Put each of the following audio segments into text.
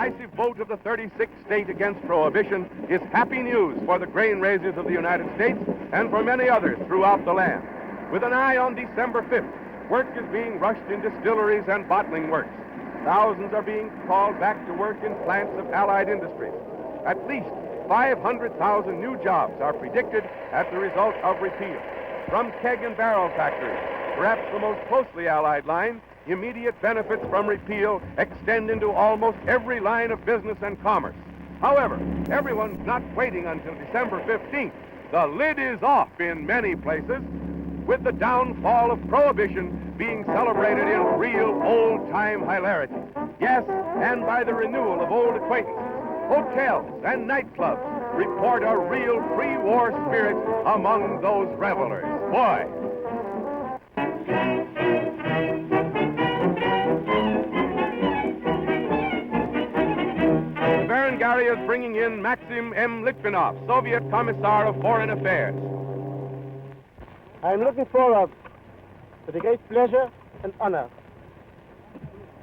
decisive vote of the 36th state against prohibition is happy news for the grain raisers of the United States and for many others throughout the land. With an eye on December 5th, work is being rushed in distilleries and bottling works. Thousands are being called back to work in plants of allied industries. At least 500,000 new jobs are predicted as the result of repeal. From keg and barrel factories, perhaps the most closely allied line, immediate benefits from repeal extend into almost every line of business and commerce. However, everyone's not waiting until December 15th. The lid is off in many places, with the downfall of prohibition being celebrated in real old-time hilarity. Yes, and by the renewal of old acquaintances. Hotels and nightclubs report a real pre-war spirit among those revelers. Boy! The Berengaria is bringing in Maxim M. Litvinov, Soviet Commissar of Foreign Affairs. I am looking forward to the great pleasure and honor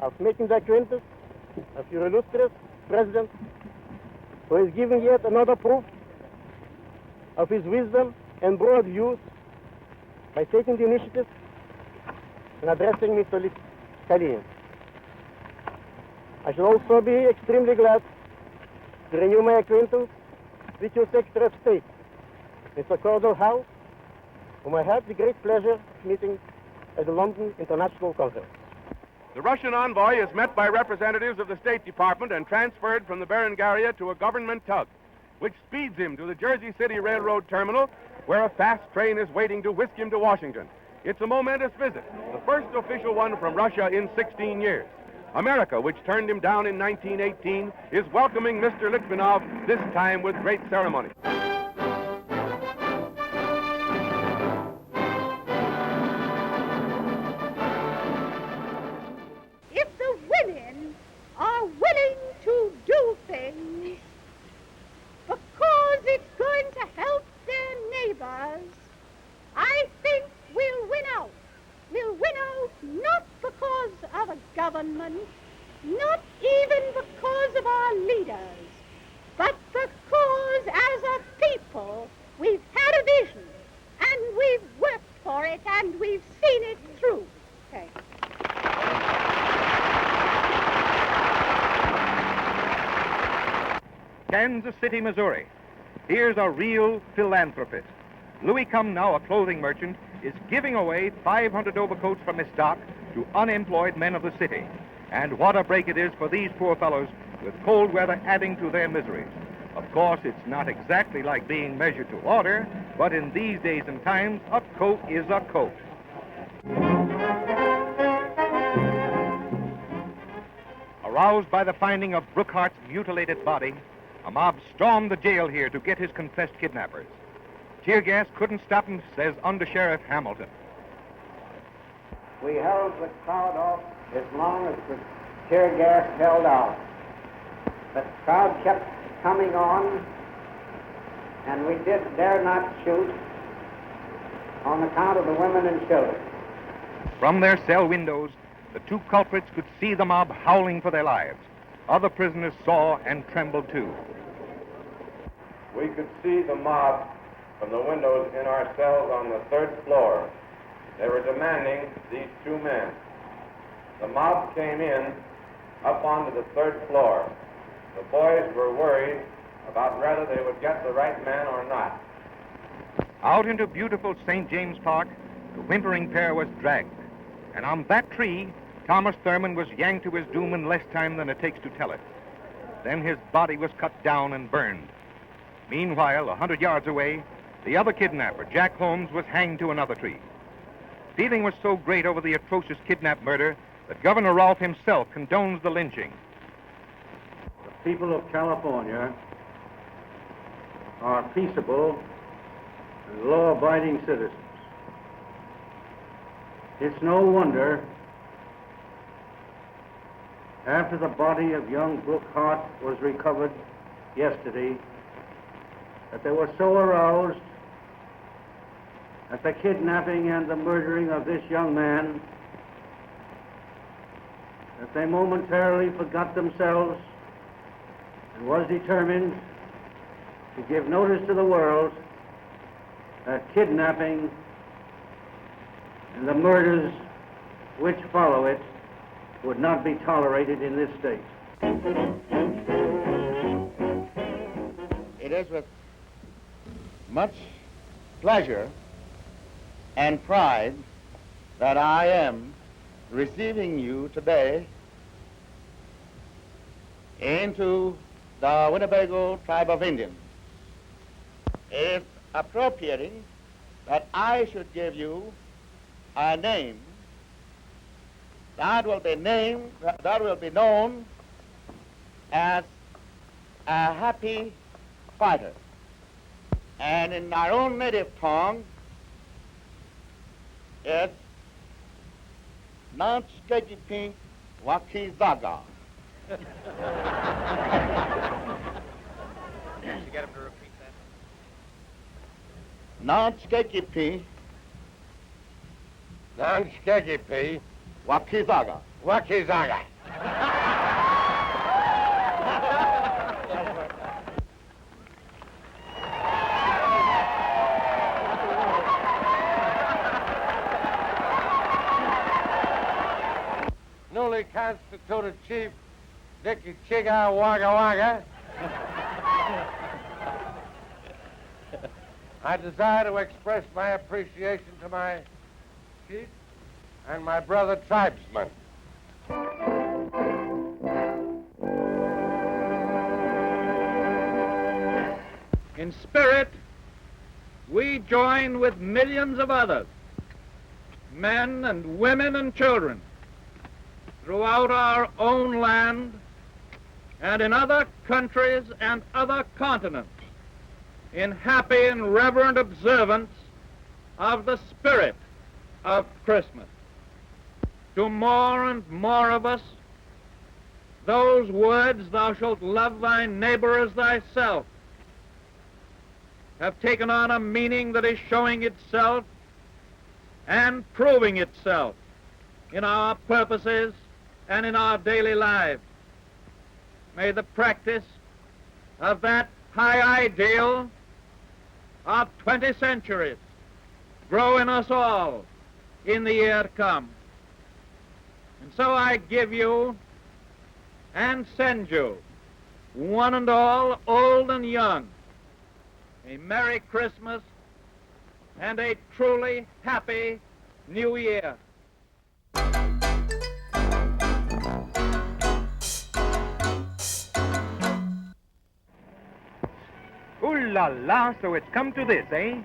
of making the acquaintance of your illustrious President, who is giving yet another proof of his wisdom and broad views by taking the initiative and addressing me to Kalinin. I shall also be extremely glad to renew my acquaintance with your Secretary of State, Mr. Cordell Howe, whom I had the great pleasure of meeting at the London International Conference. The Russian envoy is met by representatives of the State Department and transferred from the Berengaria to a government tug, which speeds him to the Jersey City Railroad terminal, where a fast train is waiting to whisk him to Washington. It's a momentous visit, the first official one from Russia in 16 years. America, which turned him down in 1918, is welcoming Mr. Litvinov, this time with great ceremony. Are willing to do things because it's going to help their neighbors, I think we'll win out. We'll win out not because of a government, not even because of our leaders, but because as a people we've had a vision and we've worked for it and we've seen it through. Okay. Kansas City, Missouri. Here's a real philanthropist. Louis Cumnow, a clothing merchant, is giving away 500 overcoats from his stock to unemployed men of the city. And what a break it is for these poor fellows, with cold weather adding to their miseries. Of course, it's not exactly like being measured to order, but in these days and times, a coat is a coat. Aroused by the finding of Brookhart's mutilated body, a mob stormed the jail here to get his confessed kidnappers. Tear gas couldn't stop him, says Under Sheriff Hamilton. We held the crowd off as long as the tear gas held out. The crowd kept coming on, and we dare not shoot on account of the women and children. From their cell windows, the two culprits could see the mob howling for their lives. Other prisoners saw and trembled too. We could see the mob from the windows in our cells on the 3rd floor. They were demanding these two men. The mob came in up onto the 3rd floor. The boys were worried about whether they would get the right man or not. Out into beautiful St. James Park, the whimpering pair was dragged. And on that tree, Thomas Thurman was yanked to his doom in less time than it takes to tell it. Then his body was cut down and burned. Meanwhile, 100 yards away, the other kidnapper, Jack Holmes, was hanged to another tree. Feeling was so great over the atrocious kidnap murder that Governor Rolfe himself condones the lynching. The people of California are peaceable and law-abiding citizens. It's no wonder, after the body of young Brookhart was recovered yesterday, that they were so aroused at the kidnapping and the murdering of this young man that they momentarily forgot themselves and was determined to give notice to the world that kidnapping and the murders which follow it would not be tolerated in this state. It is with much pleasure and pride that I am receiving you today into the Winnebago tribe of Indians. It is appropriating that I should give you a name that will be known as a happy fighter. And in our own native tongue, it's Nanchkegipink Wakizaga. Did you get him to repeat that? Nanchkegipink Nanchkegipink Wakizaga. Wakizaga. Newly constituted Chief Dickie Chiga Wagga Wagga. I desire to express my appreciation to my chief and my brother tribesmen. In spirit, we join with millions of others, men and women and children, throughout our own land and in other countries and other continents, in happy and reverent observance of the spirit of Christmas. To more and more of us, those words, "Thou shalt love thy neighbor as thyself," have taken on a meaning that is showing itself and proving itself in our purposes and in our daily lives. May the practice of that high ideal of 20 centuries grow in us all in the year to come. And so I give you and send you, one and all, old and young, a Merry Christmas and a truly happy New Year. Ooh la la, so it's come to this, eh?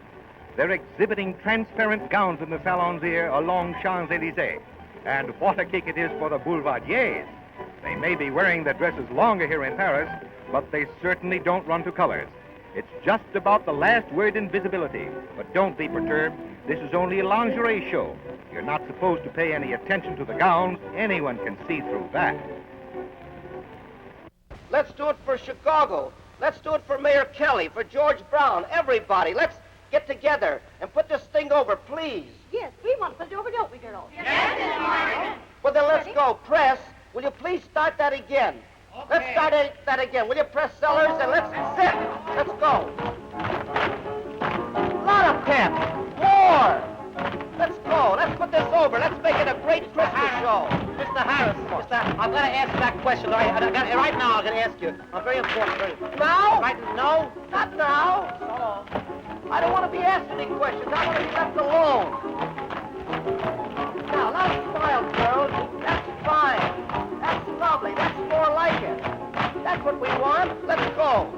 They're exhibiting transparent gowns in the salons here along Champs-Élysées. And what a kick it is for the boulevardiers. They may be wearing their dresses longer here in Paris, but they certainly don't run to colors. It's just about the last word in visibility. But don't be perturbed. This is only a lingerie show. You're not supposed to pay any attention to the gowns. Anyone can see through that. Let's do it for Chicago. Let's do it for Mayor Kelly, for George Brown, everybody. Let's get together and put this thing over, please. Yes, we want to put it over, don't we, girls? Yes. Well, then let's go. Press, will you please start that again? Okay. Let's start that again. Will you press, Sellers, and let's sit. Let's go. Lot of pep. More. Let's go. Let's put this over. Let's make it a great Christmas show. Mr. Harris, I've got to answer that question. Right now, I'm going to ask you. Very important. Now? Right, no, not now. I don't want to be asked any questions. I want to be left alone. Now, let's smile, girls. That's fine. That's lovely. That's more like it. That's what we want. Let's go.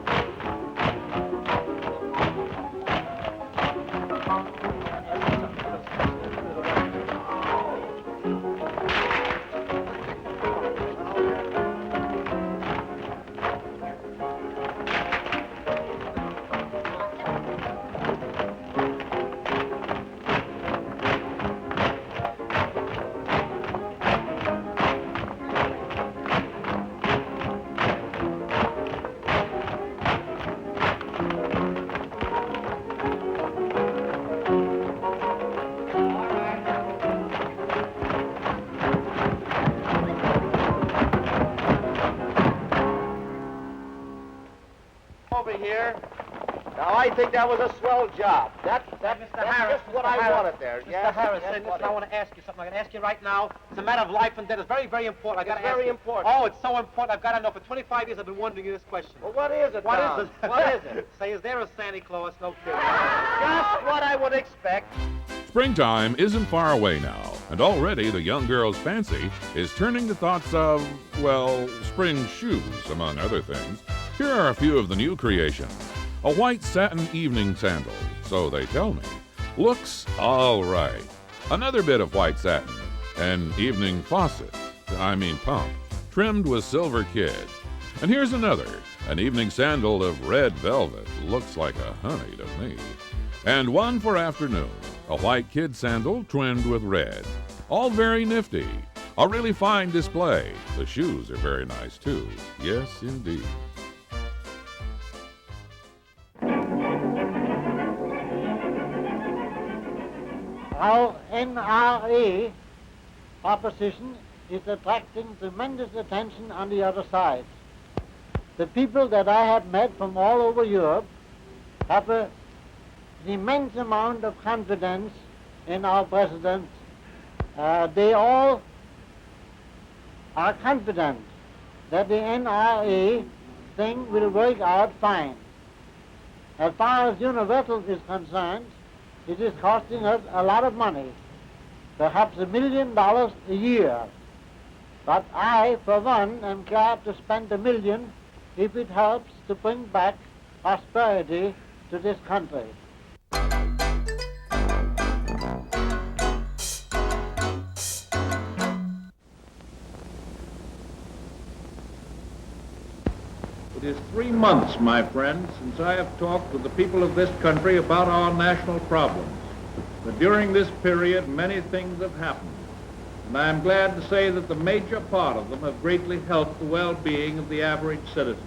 over here. Now, I think that was a swell job. That's Harris, just what Mr. I Harris, wanted there. Mr. Yes, Harrison, yes, listen, I want to ask you something. I can ask you right now. It's a matter of life and death. It's very, very important. It's very important. Oh, it's so important. I've got to know. For 25 years, I've been wondering you this question. Well, what is it, What Tom? is it? What is it? Say, is there a Santa Claus? No kidding. Just what I would expect. Springtime isn't far away now, and already the young girl's fancy is turning to thoughts of, well, spring shoes, among other things. Here are a few of the new creations. A white satin evening sandal, so they tell me. Looks all right. Another bit of white satin. An evening faucet, pump, trimmed with silver kid. And here's another, an evening sandal of red velvet. Looks like a honey to me. And one for afternoon, a white kid sandal trimmed with red. All very nifty. A really fine display. The shoes are very nice too. Yes, indeed. Our NRA proposition is attracting tremendous attention on the other side. The people that I have met from all over Europe have an immense amount of confidence in our president. They all are confident that the NRA thing will work out fine. As far as Universal is concerned, it is costing us a lot of money, perhaps $1 million a year. But I, for one, am glad to spend $1 million if it helps to bring back prosperity to this country. It is 3 months, my friends, since I have talked with the people of this country about our national problems. But during this period, many things have happened. And I am glad to say that the major part of them have greatly helped the well-being of the average citizen.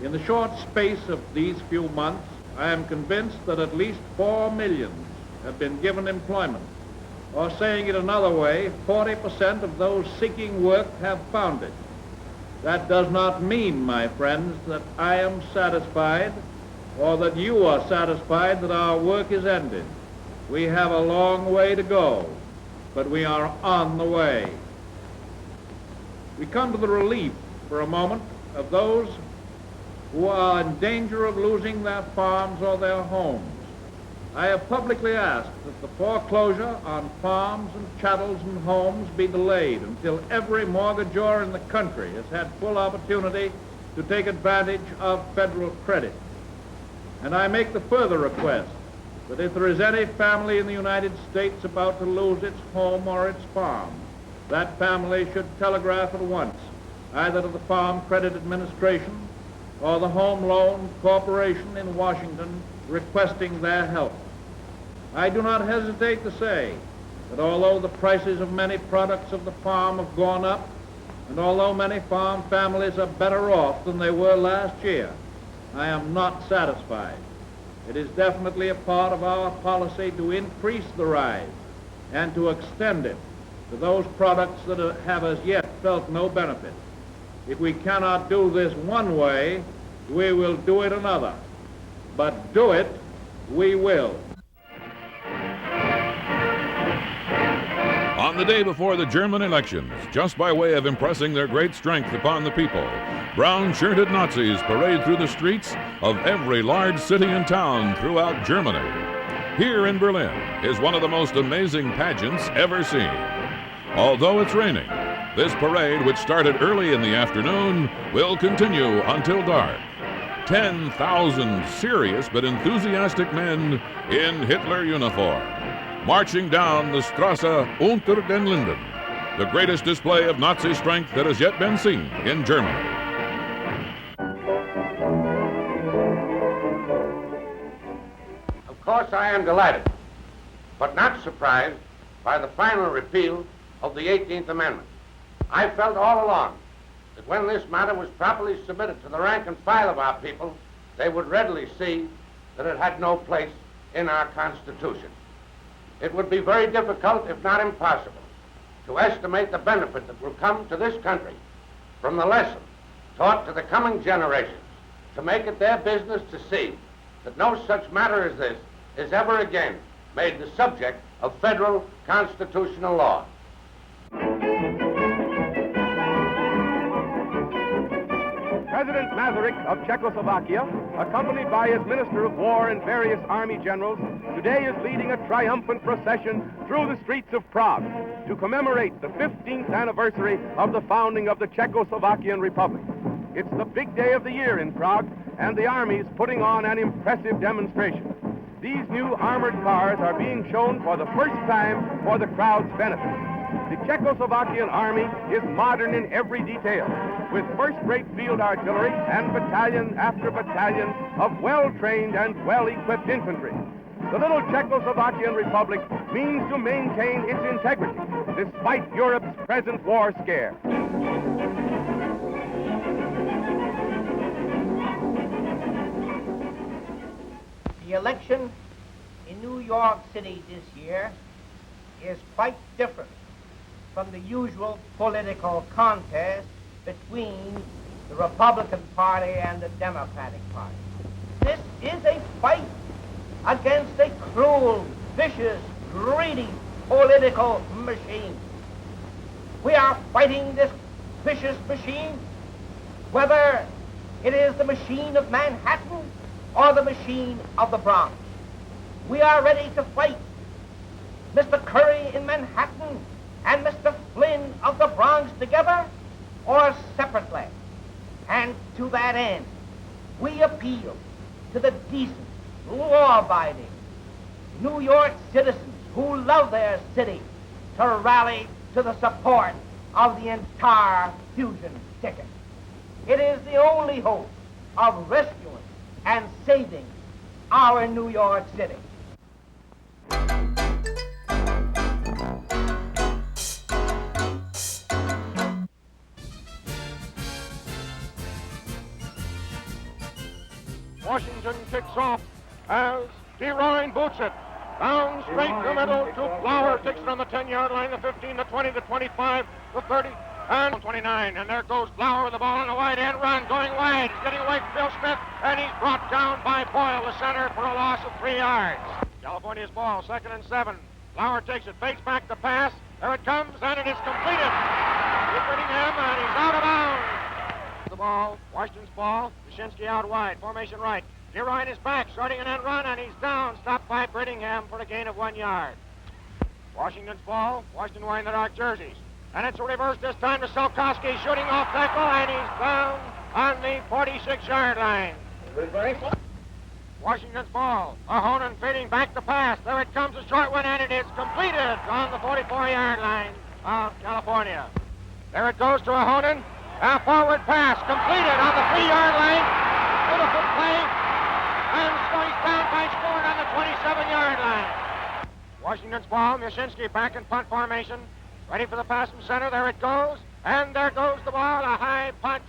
In the short space of these few months, I am convinced that at least 4 million have been given employment. Or saying it another way, 40% of those seeking work have found it. That does not mean, my friends, that I am satisfied or that you are satisfied that our work is ended. We have a long way to go, but we are on the way. We come to the relief, for a moment, of those who are in danger of losing their farms or their homes. I have publicly asked that the foreclosure on farms and chattels and homes be delayed until every mortgagor in the country has had full opportunity to take advantage of federal credit. And I make the further request that if there is any family in the United States about to lose its home or its farm, that family should telegraph at once, either to the Farm Credit Administration or the Home Loan Corporation in Washington, requesting their help. I do not hesitate to say that although the prices of many products of the farm have gone up, and although many farm families are better off than they were last year, I am not satisfied. It is definitely a part of our policy to increase the rise and to extend it to those products that have as yet felt no benefit. If we cannot do this one way, we will do it another. But do it, we will. On the day before the German elections, just by way of impressing their great strength upon the people, brown-shirted Nazis parade through the streets of every large city and town throughout Germany. Here in Berlin is one of the most amazing pageants ever seen. Although it's raining, this parade, which started early in the afternoon, will continue until dark. 10,000 serious but enthusiastic men in Hitler uniform, marching down the Strasse unter den Linden, the greatest display of Nazi strength that has yet been seen in Germany. Of course, I am delighted, but not surprised by the final repeal of the 18th Amendment. I felt all along that when this matter was properly submitted to the rank and file of our people, they would readily see that it had no place in our Constitution. It would be very difficult, if not impossible, to estimate the benefit that will come to this country from the lesson taught to the coming generations to make it their business to see that no such matter as this is ever again made the subject of federal constitutional law. President Masaryk of Czechoslovakia, accompanied by his Minister of War and various army generals, today is leading a triumphant procession through the streets of Prague to commemorate the 15th anniversary of the founding of the Czechoslovakian Republic. It's the big day of the year in Prague, and the Army's putting on an impressive demonstration. These new armored cars are being shown for the first time for the crowd's benefit. The Czechoslovakian Army is modern in every detail, with first-rate field artillery and battalion after battalion of well-trained and well-equipped infantry. The little Czechoslovakian Republic means to maintain its integrity despite Europe's present war scare. The election in New York City this year is quite different from the usual political contest between the Republican Party and the Democratic Party. This is a fight against a cruel, vicious, greedy political machine. We are fighting this vicious machine, whether it is the machine of Manhattan or the machine of the Bronx. We are ready to fight Mr. Curry in Manhattan and Mr. Flynn of the Bronx together or separately. And to that end, we appeal to the decent, law-abiding New York citizens who love their city to rally to the support of the entire fusion ticket. It is the only hope of rescuing and saving our New York City. Washington kicks off as DeRine boots it. Down straight to the middle to Flower. Takes it on the 10-yard line, the 15, the 20, the 25, the 30, and 29. And there goes Flower with the ball on the wide end run, going wide. He's getting away from Bill Smith, and he's brought down by Boyle, the center, for a loss of 3 yards. California's ball, 2nd and 7. Flower takes it, fakes back the pass. There it comes, and it is completed. He's hitting him, and he's out of bounds. The ball, Washington's ball, Wyshynski out wide, formation right. DeRine is back, starting an end run, and he's down, stopped by Brittingham for a gain of 1 yard. Washington's ball, Washington wearing the dark jerseys. And it's a reverse this time to Solkowski, shooting off tackle, and he's down on the 46-yard line. Reverse. Washington's ball, Ahonen feeding back the pass. There it comes, a short one, and it is completed on the 44-yard line of California. There it goes to Ahonen. A forward pass completed on the 3-yard line. Beautiful play. And so he's down by scoring on the 27-yard line. Washington's ball, Wyshynski back in punt formation. Ready for the pass from center. There it goes. And there goes the ball. A high punt.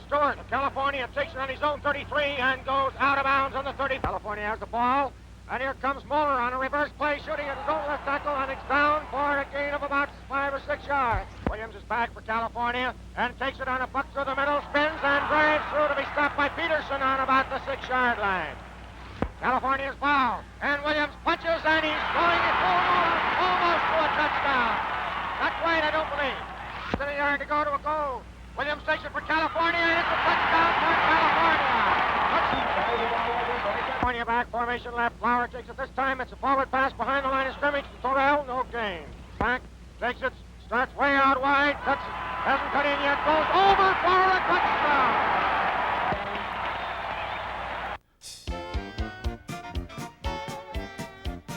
Stewart of California takes it on his own 33 and goes out of bounds on the 30. California has the ball. And here comes Muller on a reverse play, shooting at his own left tackle, and it's down for a gain of about 5 or 6 yards. Williams is back for California and takes it on a buck through the middle, spins and drives through to be stopped by Peterson on about the 6-yard line. California's foul, and Williams punches, and he's going it almost to a touchdown. Not quite, I don't believe. 1 yard to go to a goal. Williams takes it for California, and it's a touchdown for California. California back, formation left. Flower takes it this time. It's a forward pass behind the line of scrimmage to Torrell. No gain. Back, takes it, starts way out wide, cuts it, hasn't cut in yet, goes over for a touchdown.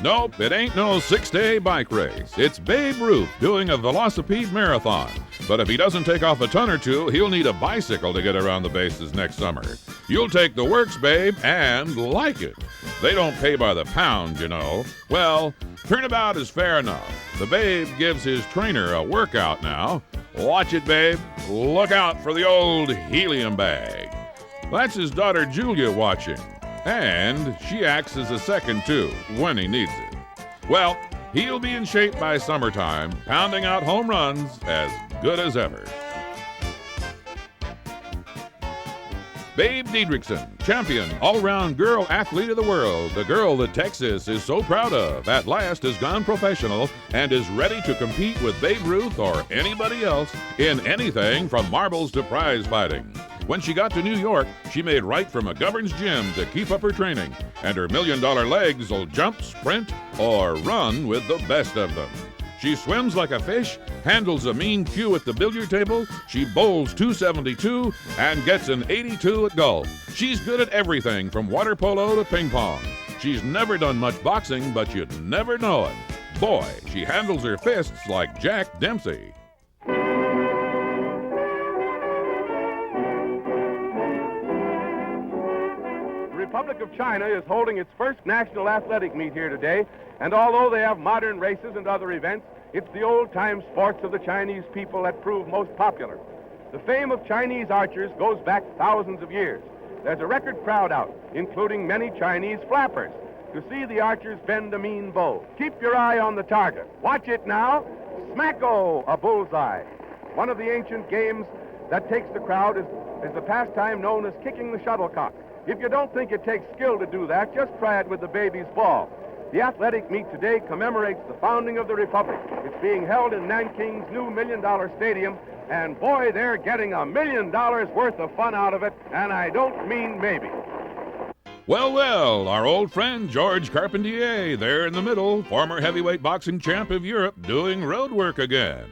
Nope, it ain't no 6-day bike race. It's Babe Ruth doing a Velocipede Marathon. But if he doesn't take off a ton or two, he'll need a bicycle to get around the bases next summer. You'll take the works, Babe, and like it. They don't pay by the pound, you know. Well, turnabout is fair enough. The Babe gives his trainer a workout now. Watch it, Babe. Look out for the old helium bag. That's his daughter Julia watching. And she acts as a second, too, when he needs it. Well, he'll be in shape by summertime, pounding out home runs as good as ever. Babe Diedrichson, champion, all-round girl athlete of the world, the girl that Texas is so proud of, at last has gone professional and is ready to compete with Babe Ruth or anybody else in anything from marbles to prize fighting. When she got to New York, she made right for McGovern's gym to keep up her training, and her $1 million legs will jump, sprint, or run with the best of them. She swims like a fish, handles a mean cue at the billiard table, she bowls 272, and gets an 82 at golf. She's good at everything from water polo to ping pong. She's never done much boxing, but you'd never know it. Boy, she handles her fists like Jack Dempsey. The Republic of China is holding its first national athletic meet here today, and although they have modern races and other events, it's the old-time sports of the Chinese people that prove most popular. The fame of Chinese archers goes back thousands of years. There's a record crowd out, including many Chinese flappers, to see the archers bend a mean bow. Keep your eye on the target. Watch it now. Smacko, a bullseye. One of the ancient games that takes the crowd is the pastime known as kicking the shuttlecock. If you don't think it takes skill to do that, just try it with the baby's ball. The athletic meet today commemorates the founding of the Republic. It's being held in Nanking's new $1 million stadium, and boy, they're getting $1 million worth of fun out of it, and I don't mean maybe. Well, well, our old friend George Carpentier, there in the middle, former heavyweight boxing champ of Europe, doing road work again.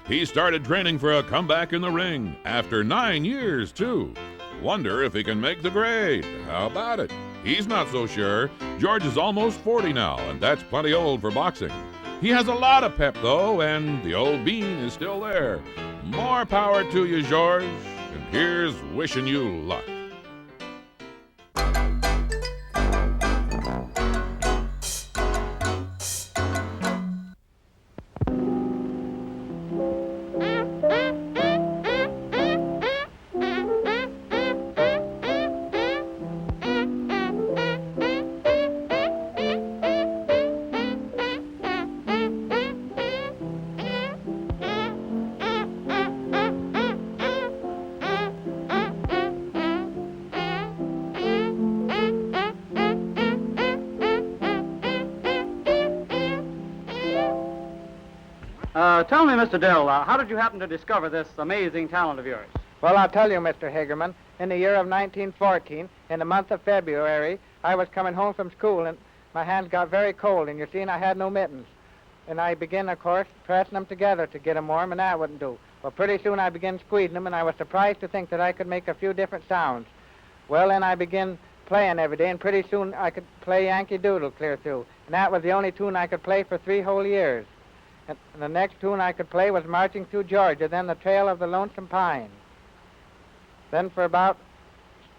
He started training for a comeback in the ring after 9 years, too. Wonder if he can make the grade. How about it? He's not so sure. George is almost 40 now, and that's plenty old for boxing. He has a lot of pep, though, and the old bean is still there. More power to you, George, and here's wishing you luck. Tell me, Mr. Dill, how did you happen to discover this amazing talent of yours? Well, I'll tell you, Mr. Hagerman. In the year of 1914, in the month of February, I was coming home from school, and my hands got very cold, and you see, I had no mittens. And I began, of course, pressing them together to get them warm, and that wouldn't do. Well, pretty soon I began squeezing them, and I was surprised to think that I could make a few different sounds. Well, then I began playing every day, and pretty soon I could play Yankee Doodle clear through. And that was the only tune I could play for 3 whole years. And the next tune I could play was Marching Through Georgia, then The Trail of the Lonesome Pine. Then for about,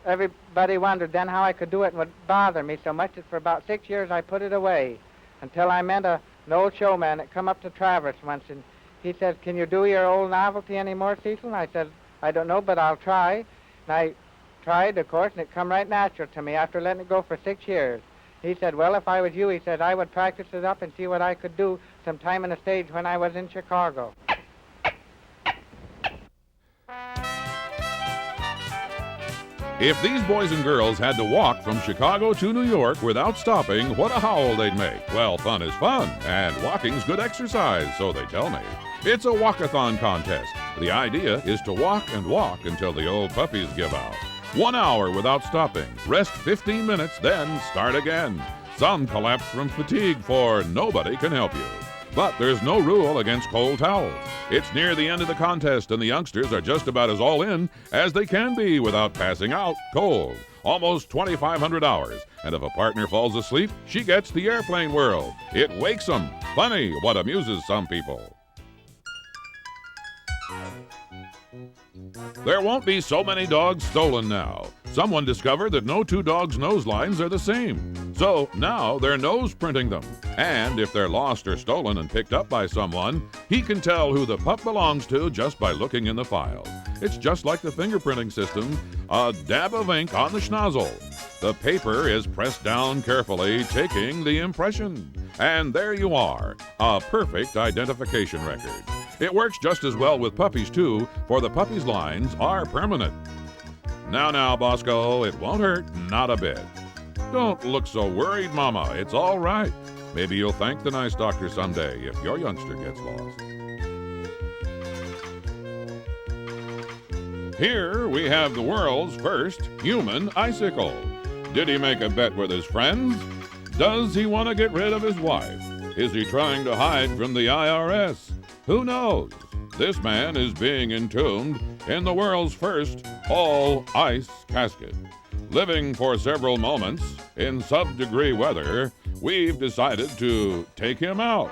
everybody wondered then how I could do it and would bother me so much that for about 6 years I put it away until I met an old showman that come up to Traverse once, and he said, "Can you do your old novelty anymore, Cecil?" And I said, "I don't know, but I'll try." And I tried, of course, and it come right natural to me after letting it go for 6 years. He said, "Well, if I was you," he said, "I would practice it up and see what I could do sometime in the stage when I was in Chicago." If these boys and girls had to walk from Chicago to New York without stopping, what a howl they'd make. Well, fun is fun, and walking's good exercise, so they tell me. It's a walkathon contest. The idea is to walk and walk until the old puppies give out. 1 hour without stopping, rest 15 minutes, then start again. Some collapse from fatigue, for nobody can help you. But there's no rule against cold towels. It's near the end of the contest, and the youngsters are just about as all in as they can be without passing out cold. Almost 2,500 hours, and if a partner falls asleep, she gets the airplane world. It wakes them. Funny what amuses some people. There won't be so many dogs stolen now. Someone discovered that no 2 dogs' nose lines are the same. So now they're nose printing them. And if they're lost or stolen and picked up by someone, he can tell who the pup belongs to just by looking in the file. It's just like the fingerprinting system, a dab of ink on the schnozzle. The paper is pressed down carefully, taking the impression. And there you are, a perfect identification record. It works just as well with puppies, too, for the puppies' lines are permanent. Now, Bosco, it won't hurt, not a bit. Don't look so worried, Mama. It's all right. Maybe you'll thank the nice doctor someday if your youngster gets lost. Here we have the world's first human icicle. Did he make a bet with his friends? Does he want to get rid of his wife? Is he trying to hide from the IRS? Who knows? This man is being entombed in the world's first all-ice casket. Living for several moments in sub-degree weather, we've decided to take him out.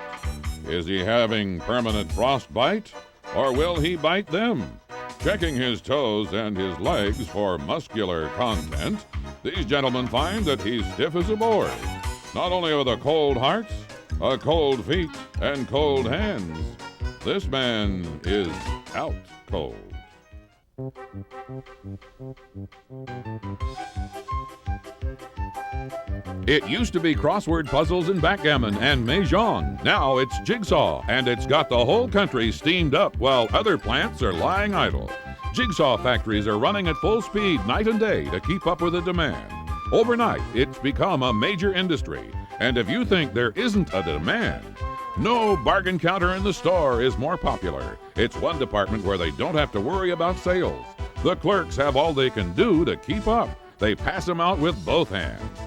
Is he having permanent frostbite, or will he bite them? Checking his toes and his legs for muscular content, these gentlemen find that he's stiff as a board. Not only with a cold heart, a cold feet, and cold hands, this man is out cold. It used to be crossword puzzles and backgammon and mahjong. Now it's jigsaw, and it's got the whole country steamed up while other plants are lying idle. Jigsaw factories are running at full speed night and day to keep up with the demand. Overnight, it's become a major industry, and if you think there isn't a demand, no bargain counter in the store is more popular. It's one department where they don't have to worry about sales. The clerks have all they can do to keep up. They pass them out with both hands.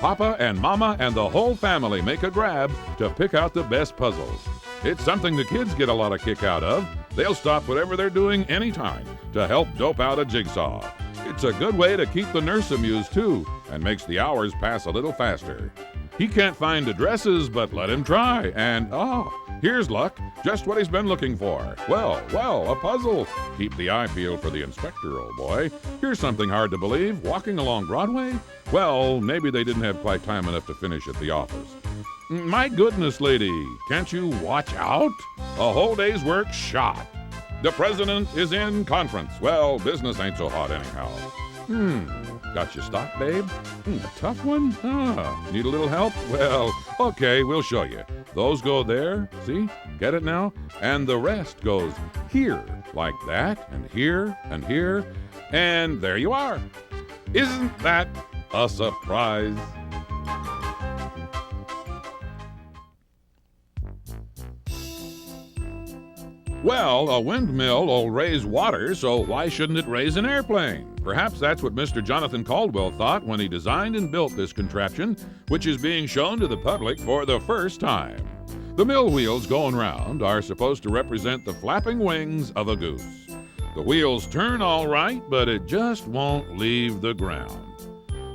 Papa and Mama and the whole family make a grab to pick out the best puzzles. It's something the kids get a lot of kick out of. They'll stop whatever they're doing anytime to help dope out a jigsaw. It's a good way to keep the nurse amused too, and makes the hours pass a little faster. He can't find addresses, but let him try. And, here's luck. Just what he's been looking for. Well, a puzzle. Keep the eye peeled for the inspector, old boy. Here's something hard to believe. Walking along Broadway? Well, maybe they didn't have quite time enough to finish at the office. My goodness, lady, can't you watch out? A whole day's work shot. The president is in conference. Well, business ain't so hot anyhow. Got your stock, babe? A tough one? Need a little help? Well, okay, we'll show you. Those go there, see? Get it now? And the rest goes here, like that, and here, and here, and there you are. Isn't that a surprise? Well, a windmill will raise water, so why shouldn't it raise an airplane? Perhaps that's what Mr. Jonathan Caldwell thought when he designed and built this contraption, which is being shown to the public for the first time. The mill wheels going round are supposed to represent the flapping wings of a goose. The wheels turn all right, but it just won't leave the ground.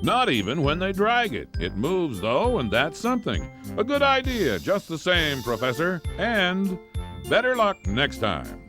Not even when they drag it. It moves, though, and that's something. A good idea, just the same, Professor. And better luck next time.